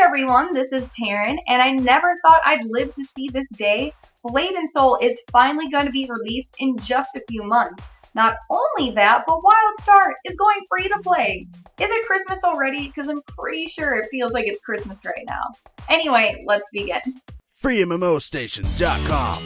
everyone, this is Taryn, and I never thought I'd live to see this day. Blade and Soul is finally going to be released in just a few months. Not only that, but Wildstar is going free to play. Is it Christmas already? Because I'm pretty sure it feels like it's Christmas right now. Anyway, let's begin. FreeMMOStation.com.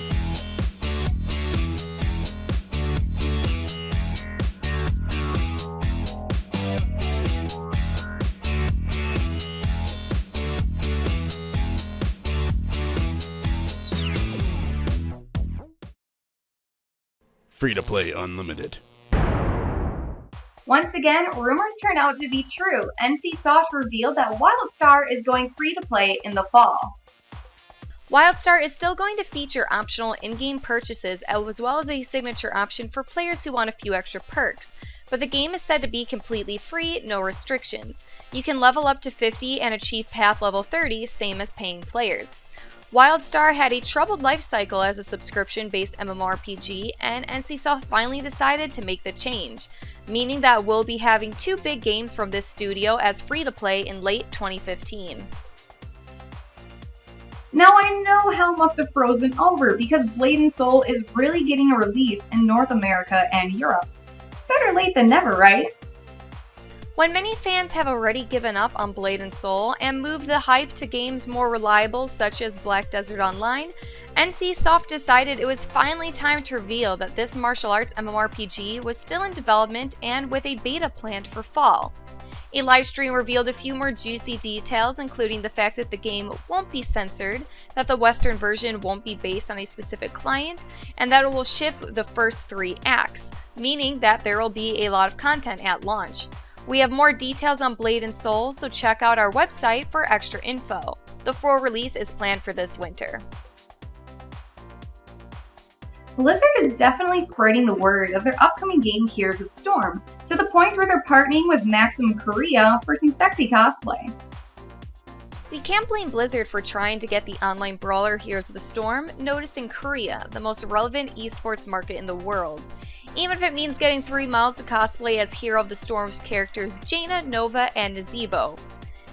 Free to play unlimited. Once again, rumors turned out to be true. NCSoft revealed that Wildstar is going free to play in the fall. Wildstar is still going to feature optional in-game purchases as well as a signature option for players who want a few extra perks, but the game is said to be completely free, no restrictions. You can level up to 50 and achieve path level 30, same as paying players. Wildstar had a troubled life cycle as a subscription-based MMORPG, and NCSoft finally decided to make the change, meaning that we'll be having two big games from this studio as free-to-play in late 2015. Now I know hell must have frozen over because Blade and Soul is really getting a release in North America and Europe. Better late than never, right? When many fans have already given up on Blade and Soul and moved the hype to games more reliable such as Black Desert Online, NCSoft decided it was finally time to reveal that this martial arts MMORPG was still in development and with a beta planned for fall. A livestream revealed a few more juicy details, including the fact that the game won't be censored, that the Western version won't be based on a specific client, and that it will ship the first 3 acts, meaning that there will be a lot of content at launch. We have more details on Blade and Soul, so check out our website for extra info. The full release is planned for this winter. Blizzard is definitely spreading the word of their upcoming game Heroes of Storm, to the point where they're partnering with Maxim Korea for some sexy cosplay. We can't blame Blizzard for trying to get the online brawler Heroes of the Storm noticed in Korea, the most relevant esports market in the world. Even if it means getting 3 miles to cosplay as Hero of the Storm's characters Jaina, Nova, and Nazebo.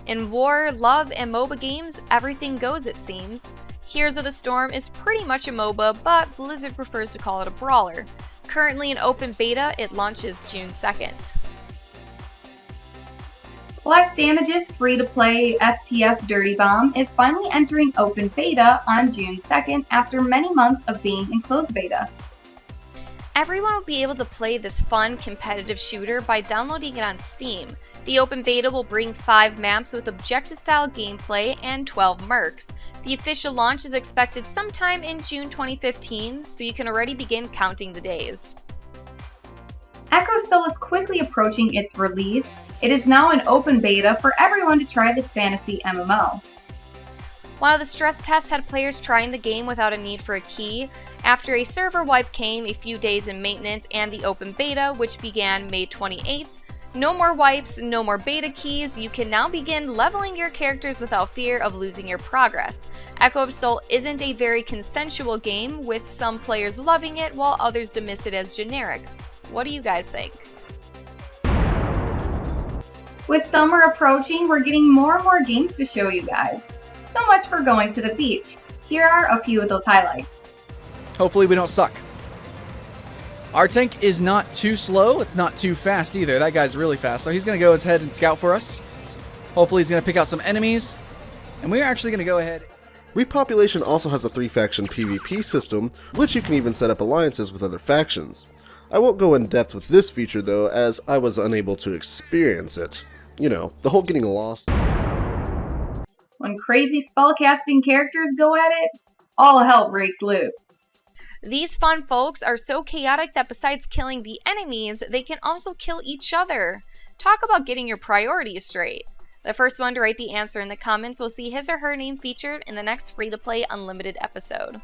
In war, love, and MOBA games, everything goes it seems. Heroes of the Storm is pretty much a MOBA, but Blizzard prefers to call it a brawler. Currently in open beta, it launches June 2nd. Splash Damage's free-to-play FPS Dirty Bomb is finally entering open beta on June 2nd after many months of being in closed beta. Everyone will be able to play this fun, competitive shooter by downloading it on Steam. The open beta will bring 5 maps with objective-style gameplay and 12 mercs. The official launch is expected sometime in June 2015, so you can already begin counting the days. Echo Soul is quickly approaching its release. It is now in open beta for everyone to try this fantasy MMO. While the stress test had players trying the game without a need for a key, after a server wipe came a few days in maintenance and the open beta, which began May 28th, no more wipes, no more beta keys, you can now begin leveling your characters without fear of losing your progress. Echo of Soul isn't a very consensual game, with some players loving it while others dismiss it as generic. What do you guys think? With summer approaching, we're getting more and more games to show you guys. So much for going to the beach. Here are a few of those highlights. Hopefully we don't suck. Our tank is not too slow. It's not too fast either. That guy's really fast. So he's going to go ahead and scout for us. Hopefully he's going to pick out some enemies. And we're actually going to go ahead. Repopulation also has a 3-faction PvP system, which you can even set up alliances with other factions. I won't go in depth with this feature though, as I was unable to experience it. You know, the whole getting lost. When crazy spellcasting characters go at it, all hell breaks loose. These fun folks are so chaotic that besides killing the enemies, they can also kill each other. Talk about getting your priorities straight. The first one to write the answer in the comments will see his or her name featured in the next free-to-play unlimited episode.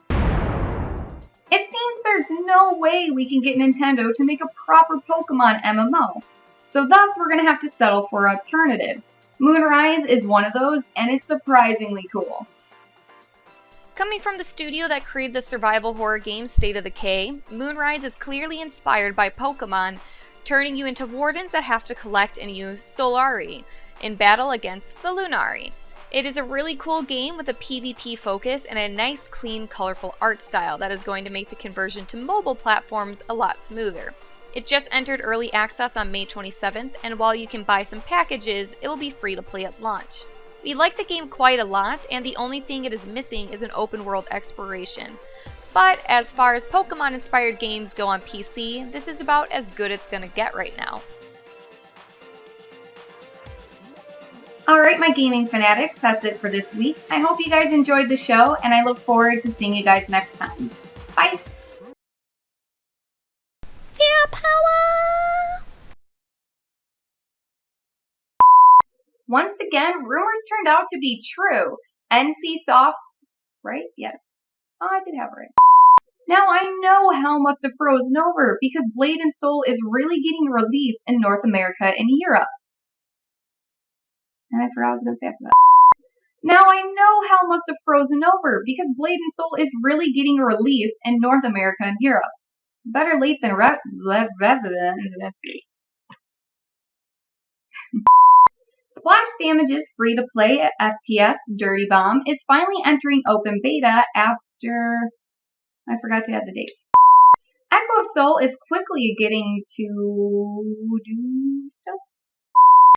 It seems there's no way we can get Nintendo to make a proper Pokémon MMO, so thus we're going to have to settle for alternatives. Moonrise is one of those, and it's surprisingly cool. Coming from the studio that created the survival horror game State of Decay, Moonrise is clearly inspired by Pokémon, turning you into wardens that have to collect and use Solari in battle against the Lunari. It is a really cool game with a PvP focus and a nice, clean, colorful art style that is going to make the conversion to mobile platforms a lot smoother. It just entered early access on May 27th, and while you can buy some packages, it will be free to play at launch. We like the game quite a lot, and the only thing it is missing is an open world exploration. But as far as Pokemon-inspired games go on PC, this is about as good it's gonna get right now. Alright, my gaming fanatics, that's it for this week. I hope you guys enjoyed the show, and I look forward to seeing you guys next time. Bye! Fear power! Once again, rumors turned out to be true. NC Soft, right? Yes. Oh, I did have it right. Now I know hell must have frozen over because Blade and Soul is really getting released in North America and Europe. And I forgot what I was going to say after that. Now I know hell must have frozen over because Blade and Soul is really getting released in North America and Europe. Better late than Splash Damage's free-to-play FPS Dirty Bomb is finally entering open beta after... I forgot to add the date. Echo of Soul is quickly getting to do stuff.